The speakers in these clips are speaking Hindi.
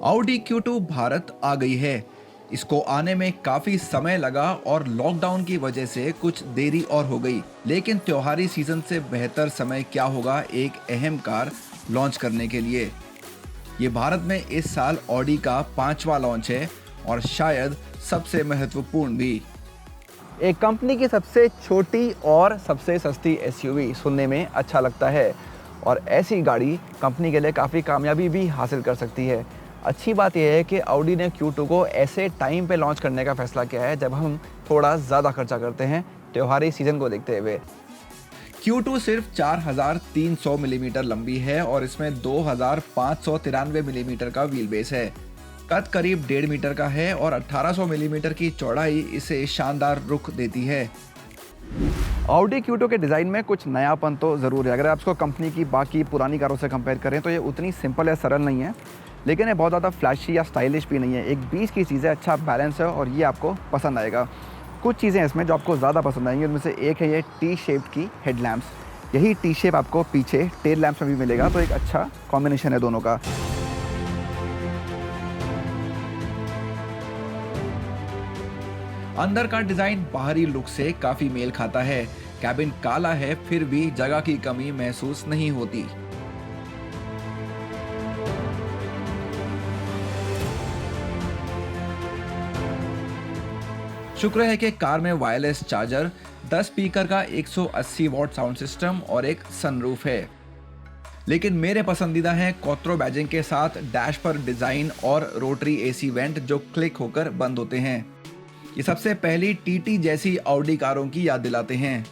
Audi Q2 भारत आ गई है। इसको आने में काफी समय लगा और लॉकडाउन की वजह से कुछ देरी और हो गई। लेकिन त्योहारी सीजन से बेहतर समय क्या होगा एक अहम कार लॉन्च करने के लिए। ये भारत में इस साल ऑडी का 5वां लॉन्च है और शायद सबसे महत्वपूर्ण भी। एक कंपनी की सबसे छोटी और सबसे सस्ती एसयूवी सुनने में अच्छा लगता है और ऐसी गाड़ी कंपनी के लिए काफ़ी कामयाबी भी हासिल कर सकती है। अच्छी बात यह है कि ऑडी ने Q2 को ऐसे टाइम पे लॉन्च करने का फैसला किया है जब हम थोड़ा ज़्यादा खर्चा करते हैं त्योहारी सीजन को देखते हुए। Q2 सिर्फ 4300 मिलीमीटर लंबी है और इसमें 2593 मिलीमीटर का व्हील बेस है। कद करीब 1.5 मीटर का है और 1800 मिलीमीटर की चौड़ाई इसे शानदार रुख देती है। ऑडी Q2 के डिज़ाइन में कुछ नयापन तो ज़रूर है। अगर आप इसको कंपनी की बाकी पुरानी कारों से कंपेयर करें तो ये उतनी सिंपल या सरल नहीं है, लेकिन ये बहुत ज़्यादा फ्लैशी या स्टाइलिश भी नहीं है। एक बीच की चीज़ है, अच्छा बैलेंस है और ये आपको पसंद आएगा। कुछ चीज़ें इसमें जो आपको ज़्यादा पसंद आएंगी, उनमें से एक है ये टी शेप्ड की हेडलैम्प्स। यही टी शेप आपको पीछे टेल लैम्प्स में भी मिलेगा, तो एक अच्छा कॉम्बिनेशन है दोनों का। अंदर का डिजाइन बाहरी लुक से काफी मेल खाता है। कैबिन काला है फिर भी जगह की कमी महसूस नहीं होती। शुक्र है कि कार में वायरलेस चार्जर, 10 स्पीकर का 180 वॉट साउंड सिस्टम और एक सनरूफ है। लेकिन मेरे पसंदीदा है क्वाट्रो बैजिंग के साथ डैश पर डिजाइन और रोटरी एसी वेंट जो क्लिक होकर बंद होते हैं। ये सबसे पहली टीटी जैसी ऑडी कारों की याद दिलाते हैं।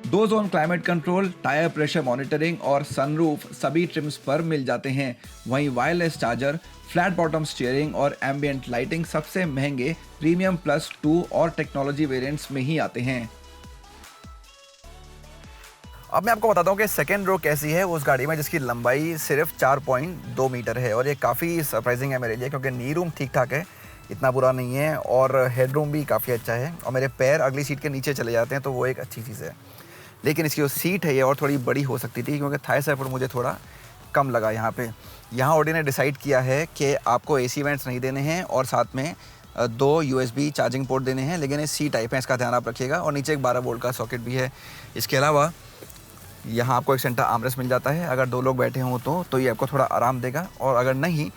2 zone climate control, tyre pressure monitoring और सनरूफ सभी ट्रिम्स पर मिल जाते हैं। वहीं wireless charger, flat bottom steering और एम्बिएंट लाइटिंग सबसे महंगे प्रीमियम प्लस 2 और टेक्नोलॉजी वेरिएंट्स में ही आते हैं। अब मैं आपको बताता हूँ कि सेकेंड रो कैसी है उस गाड़ी में जिसकी लंबाई सिर्फ 4.2 मीटर है और ये काफ़ी सरप्राइजिंग है मेरे लिए, क्योंकि नी रूम ठीक ठाक है, इतना बुरा नहीं है और हेडरूम भी काफ़ी अच्छा है और मेरे पैर अगली सीट के नीचे चले जाते हैं, तो वो एक अच्छी चीज़ है। लेकिन इसकी जो सीट है ये और थोड़ी बड़ी हो सकती थी, क्योंकि थाई सपोर्ट मुझे थोड़ा कम लगा यहाँ पे। यहाँ ऑडी ने डिसाइड किया है कि आपको एसी वेंट्स नहीं देने हैं और साथ में 2 USB चार्जिंग पोर्ट देने हैं, लेकिन ये सी टाइप है, इसका ध्यान आप रखिएगा। और नीचे एक 12 वोल्ट का सॉकेट भी है। इसके अलावा यहाँ आपको एक सेंटर आर्मरेस्ट मिल जाता है। अगर 2 लोग बैठे हों तो ये आपको थोड़ा आराम देगा, और अगर नहीं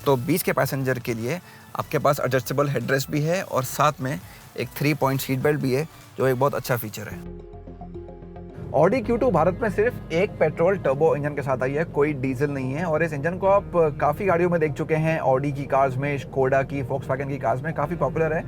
तो 20 के पैसेंजर के लिए आपके पास एडजस्टेबल हेडरेस्ट भी है और साथ में एक 3 पॉइंट सीट बेल्ट भी है, जो एक बहुत अच्छा फीचर है। ऑडी Q2 भारत में सिर्फ एक पेट्रोल टर्बो इंजन के साथ आई है, कोई डीजल नहीं है। और इस इंजन को आप काफ़ी गाड़ियों में देख चुके हैं, ऑडी की कार्स में, स्कोडा की, वोक्सवैगन की कार्स में काफ़ी पॉपुलर है।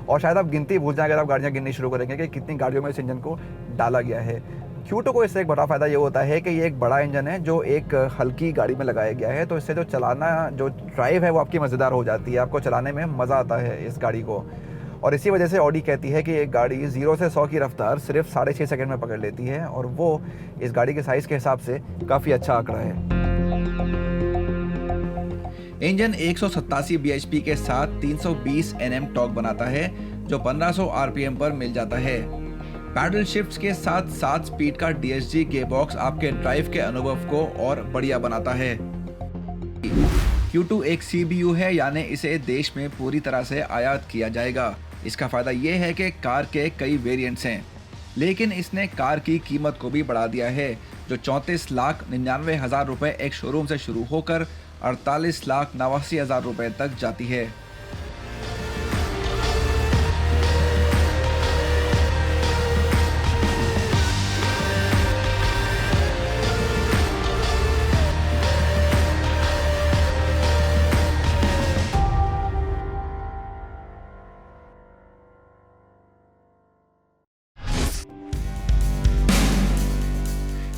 और शायद आप गिनती भूल जाएं अगर आप गाड़ियाँ गिननी शुरू करेंगे कि कितनी गाड़ियों में इस इंजन को डाला गया है। Q2 को इससे एक बड़ा फ़ायदा ये होता है कि ये एक बड़ा इंजन है जो एक हल्की गाड़ी में लगाया गया है, तो इससे जो चलाना, जो ड्राइव है वो आपकी मज़ेदार हो जाती है, आपको चलाने में मज़ा आता है इस गाड़ी को। और इसी वजह से ऑडी कहती है कि एक गाड़ी 0 से 100 की रफ्तार सिर्फ 6.5 सेकंड में पकड़ लेती है, और वो इस गाड़ी के साइज़ के हिसाब से काफ़ी अच्छा आंकड़ा है। इंजन 187 bhp के साथ 320 Nm टॉर्क बनाता है, जो 1500 RPM पर मिल जाता है। पैडल शिफ्ट्स के साथ 7 स्पीड का DSG गियरबॉक्स आपके ड्राइव के अनुभव को और बढ़िया बनाता है। Q2 एक CBU है, यानी इसे देश में पूरी तरह से आयात किया जाएगा। इसका फायदा ये है कि कार के कई वेरिएंट्स हैं, लेकिन इसने कार की कीमत को भी बढ़ा दिया है, जो 34,99,000 रुपए एक शोरूम से शुरू होकर 48,89,000 रुपए तक जाती है।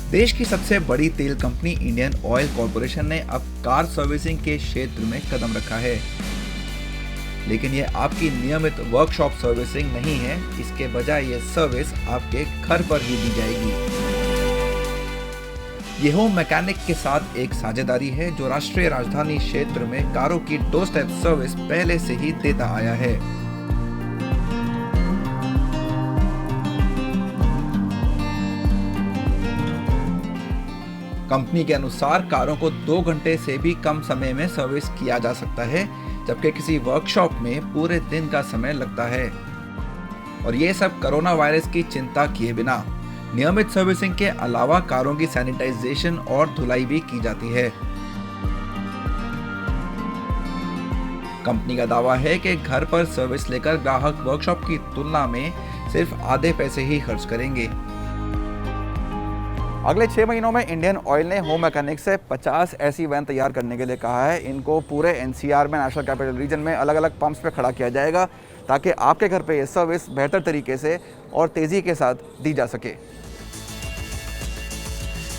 देश की सबसे बड़ी तेल कंपनी इंडियन ऑयल कॉरपोरेशन ने अब कार सर्विसिंग के क्षेत्र में कदम रखा है, लेकिन ये आपकी नियमित वर्कशॉप सर्विसिंग नहीं है। इसके बजाय ये सर्विस आपके घर पर ही दी जाएगी। ये होम मैकेनिक के साथ एक साझेदारी है जो राष्ट्रीय राजधानी क्षेत्र में कारों की डोर स्टेप सर्विस पहले से ही देता आया है। कंपनी के अनुसार कारों को 2 घंटे से भी कम समय में सर्विस किया जा सकता है, जबकि किसी वर्कशॉप में पूरे दिन का समय लगता है। और ये सब कोरोना वायरस की चिंता किए बिना। नियमित सर्विसिंग के अलावा कारों की सैनिटाइजेशन और धुलाई भी की जाती है। कंपनी का दावा है कि घर पर सर्विस लेकर ग्राहक वर्कशॉप की तुलना में सिर्फ आधे पैसे ही खर्च करेंगे। अगले 6 महीनों में इंडियन ऑयल ने होम मैकेनिक से 50 ऐसी वैन तैयार करने के लिए कहा है। इनको पूरे एनसीआर में, नेशनल कैपिटल रीजन में अलग अलग पंप्स पे खड़ा किया जाएगा, ताकि आपके घर पे ये सर्विस बेहतर तरीके से और तेज़ी के साथ दी जा सके।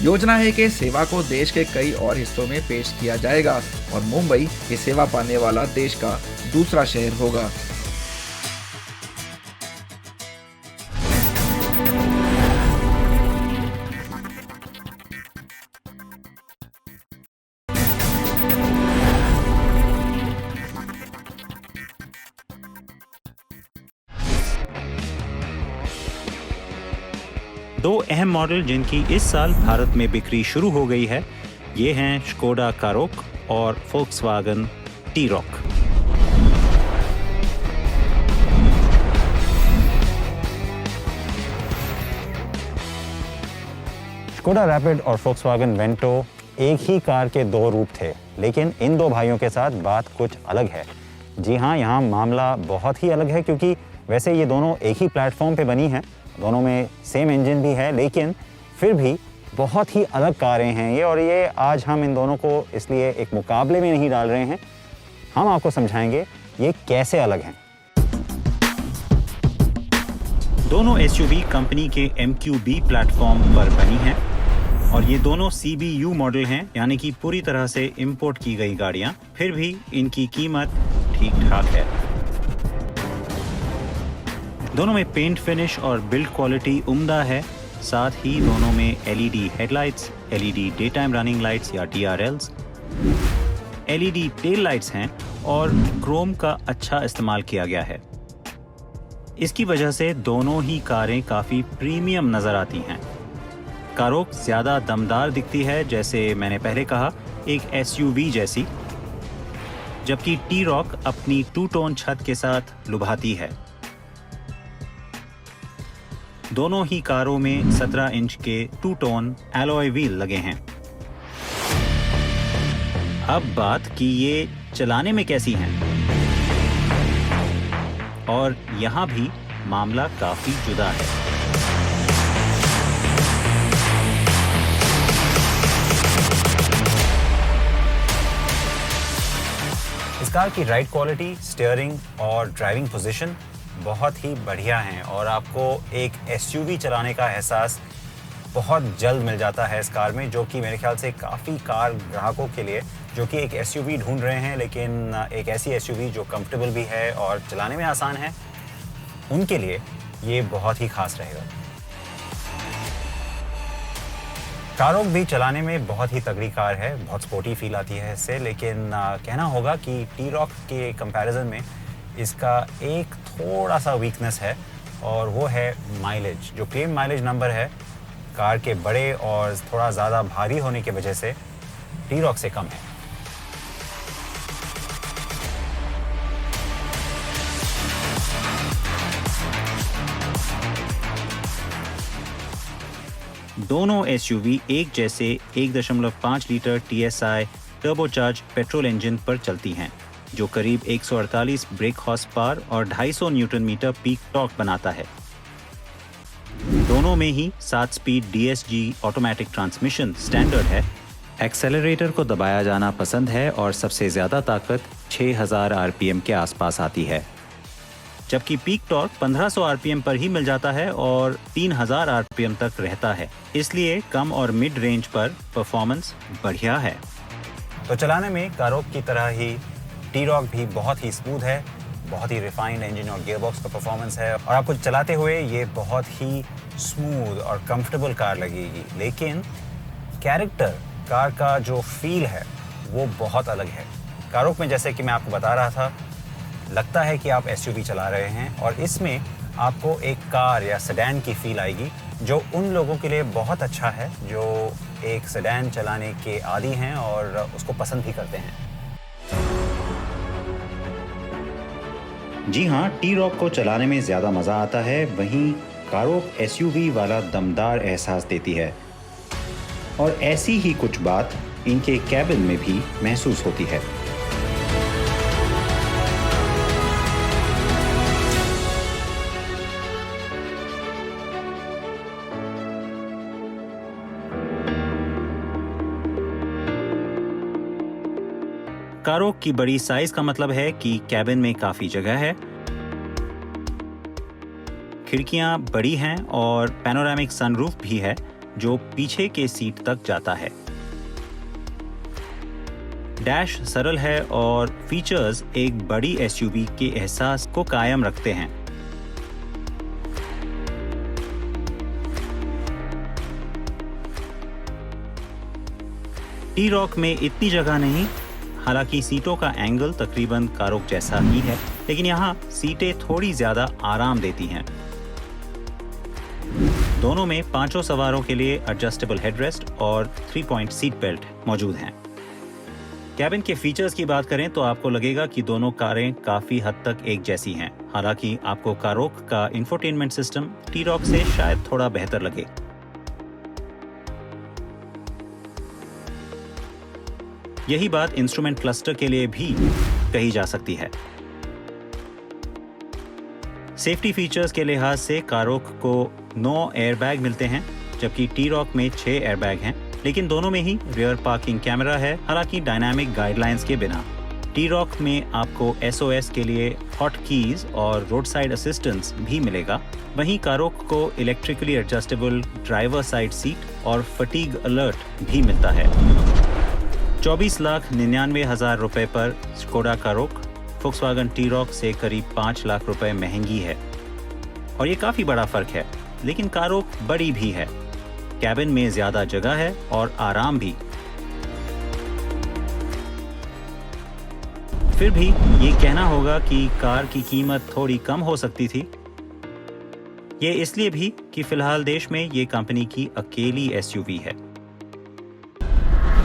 योजना है कि सेवा को देश के कई और हिस्सों में पेश किया जाएगा और मुंबई ये सेवा पाने वाला देश का दूसरा शहर होगा। दो अहम मॉडल जिनकी इस साल भारत में बिक्री शुरू हो गई है, ये हैं स्कोडा कारोक और फोक्सवागन टी-रॉक। स्कोडा रैपिड और फोक्सवागन वेंटो एक ही कार के दो रूप थे, लेकिन इन दो भाइयों के साथ बात कुछ अलग है। जी हाँ, यहाँ मामला बहुत ही अलग है, क्योंकि वैसे ये दोनों एक ही प्लेटफॉर्म पे बनी हैं, दोनों में सेम इंजन भी है, लेकिन फिर भी बहुत ही अलग कारें हैं ये। और ये आज हम इन दोनों को इसलिए एक मुकाबले में नहीं डाल रहे हैं, हम आपको समझाएंगे ये कैसे अलग हैं। दोनों एसयूवी कंपनी के MQB प्लेटफॉर्म पर बनी हैं और ये दोनों CBU मॉडल हैं, यानी कि पूरी तरह से इंपोर्ट की गई गाड़ियां। फिर भी इनकी कीमत ठीक ठाक है। दोनों में पेंट फिनिश और बिल्ड क्वालिटी उम्दा है। साथ ही दोनों में LED headlights, LED day time running lights या DRLs, LED टेल लाइट्स हैं और क्रोम का अच्छा इस्तेमाल किया गया है। इसकी वजह से दोनों ही कारें काफ़ी प्रीमियम नज़र आती हैं। कारोक ज़्यादा दमदार दिखती है, जैसे मैंने पहले कहा, एक SUV जैसी, जबकि टी-रॉक अपनी 2-टोन छत के साथ लुभाती है। दोनों ही कारों में 17 इंच के 2-टोन एलॉय व्हील लगे हैं। अब बात कि ये चलाने में कैसी हैं, और यहाँ भी मामला काफी जुदा है। इस कार की राइड क्वालिटी, स्टीयरिंग और ड्राइविंग पोजीशन बहुत ही बढ़िया हैं और आपको एक एसयूवी चलाने का एहसास बहुत जल्द मिल जाता है इस कार में, जो कि मेरे ख्याल से काफ़ी कार ग्राहकों के लिए जो कि एक एसयूवी ढूंढ रहे हैं, लेकिन एक ऐसी एसयूवी जो कंफर्टेबल भी है और चलाने में आसान है, उनके लिए ये बहुत ही खास रहेगा। कारोक भी चलाने में बहुत ही तगड़ी कार है, बहुत स्पोर्टी फील आती है इससे, लेकिन कहना होगा कि टी-रॉक के कंपैरिजन में इसका एक थोड़ा सा वीकनेस है, और वो है माइलेज। जो क्लेम माइलेज नंबर है कार के बड़े और थोड़ा ज़्यादा भारी होने की वजह से टी-रॉक से कम है। दोनों एसयूवी एक जैसे 1.5 litre TSI turbocharge petrol engine पर चलती हैं, जो करीब 148 ब्रेक हॉर्स पावर और 250 न्यूटन मीटर पीक टॉर्क बनाता है। दोनों में ही 7 speed DSG automatic transmission standard है। एक्सेलरेटर को दबाया जाना पसंद है और सबसे ज़्यादा ताकत 6000 RPM के आसपास आती है, जबकि पीक टॉर्क 1500 RPM पर ही मिल जाता है और 3000 RPM तक रहता है। इसलिए कम और मिड रेंज पर परफॉर्मेंस बढ़िया है। तो चलाने में कारोक की तरह ही टी-रॉक भी बहुत ही स्मूथ है, बहुत ही रिफाइंड इंजन और गियरबॉक्स का परफॉर्मेंस है, और आपको चलाते हुए ये बहुत ही स्मूथ और कंफर्टेबल कार लगेगी। लेकिन कैरेक्टर कार का जो फील है वो बहुत अलग है। कारोक में, जैसे कि मैं आपको बता रहा था, लगता है कि आप एसयूवी चला रहे हैं, और इसमें आपको एक कार या सेडान की फील आएगी, जो उन लोगों के लिए बहुत अच्छा है जो एक सेडान चलाने के आदी हैं और उसको पसंद भी करते हैं। जी हाँ, टी-रॉक को चलाने में ज़्यादा मज़ा आता है, वहीं कारोक एसयूवी वाला दमदार एहसास देती है और ऐसी ही कुछ बात इनके कैबिन में भी महसूस होती है। कारोक की बड़ी साइज का मतलब है कि कैबिन में काफी जगह है, खिड़कियां बड़ी हैं और पैनोरामिक सनरूफ भी है जो पीछे के सीट तक जाता है। डैश सरल है और फीचर्स एक बड़ी एसयूवी के एहसास को कायम रखते हैं। टी-रॉक में इतनी जगह नहीं, हालांकि सीटों का एंगल तकरीबन कारोक जैसा ही है, लेकिन यहाँ सीटें थोड़ी ज्यादा आराम देती हैं। दोनों में 5 सवारों के लिए एडजस्टेबल हेडरेस्ट और 3 पॉइंट सीट बेल्ट मौजूद हैं। कैबिन के फीचर्स की बात करें तो आपको लगेगा कि दोनों कारें काफी हद तक एक जैसी हैं। हालांकि आपको कारोक का इंफोटेनमेंट सिस्टम टी-रॉक से शायद थोड़ा बेहतर लगे। यही बात इंस्ट्रूमेंट क्लस्टर के लिए भी कही जा सकती है। सेफ्टी फीचर्स के लिहाज से कारोक को 9 एयरबैग मिलते हैं, जबकि टी-रॉक में 6 एयरबैग हैं, लेकिन दोनों में ही रियर पार्किंग कैमरा है, हालांकि डायनामिक गाइडलाइंस के बिना। टी-रॉक में आपको SOS के लिए हॉट कीज और रोड साइड असिस्टेंस भी मिलेगा। वहीं कारोक को electrically adjustable driver side seat और फटीग अलर्ट भी मिलता है। 24,99,000 रुपए पर स्कोडा कारोक फोक्सवैगन टी-रॉक से करीब 5 लाख रुपए महंगी है और ये काफी बड़ा फर्क है, लेकिन कारोक बड़ी भी है, कैबिन में ज्यादा जगह है और आराम भी। फिर भी ये कहना होगा कि कार की कीमत थोड़ी कम हो सकती थी। ये इसलिए भी कि फिलहाल देश में ये कंपनी की अकेली एसयूवी है।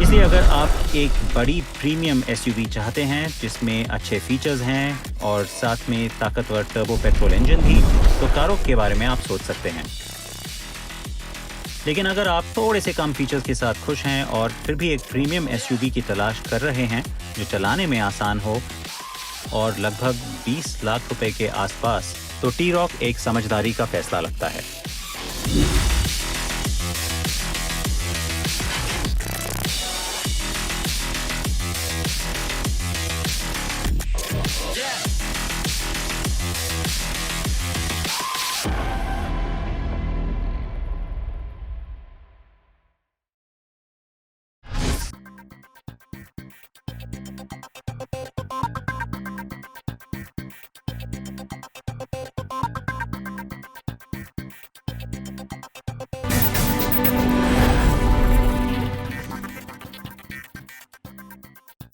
इसलिए अगर आप एक बड़ी प्रीमियम एसयूवी चाहते हैं जिसमें अच्छे फीचर्स हैं और साथ में ताकतवर टर्बो पेट्रोल इंजन भी, तो कारोक के बारे में आप सोच सकते हैं। लेकिन अगर आप थोड़े से कम फीचर्स के साथ खुश हैं और फिर भी एक प्रीमियम एसयूवी की तलाश कर रहे हैं जो चलाने में आसान हो और लगभग 20 लाख रुपए के आसपास, तो टी-रॉक एक समझदारी का फैसला लगता है।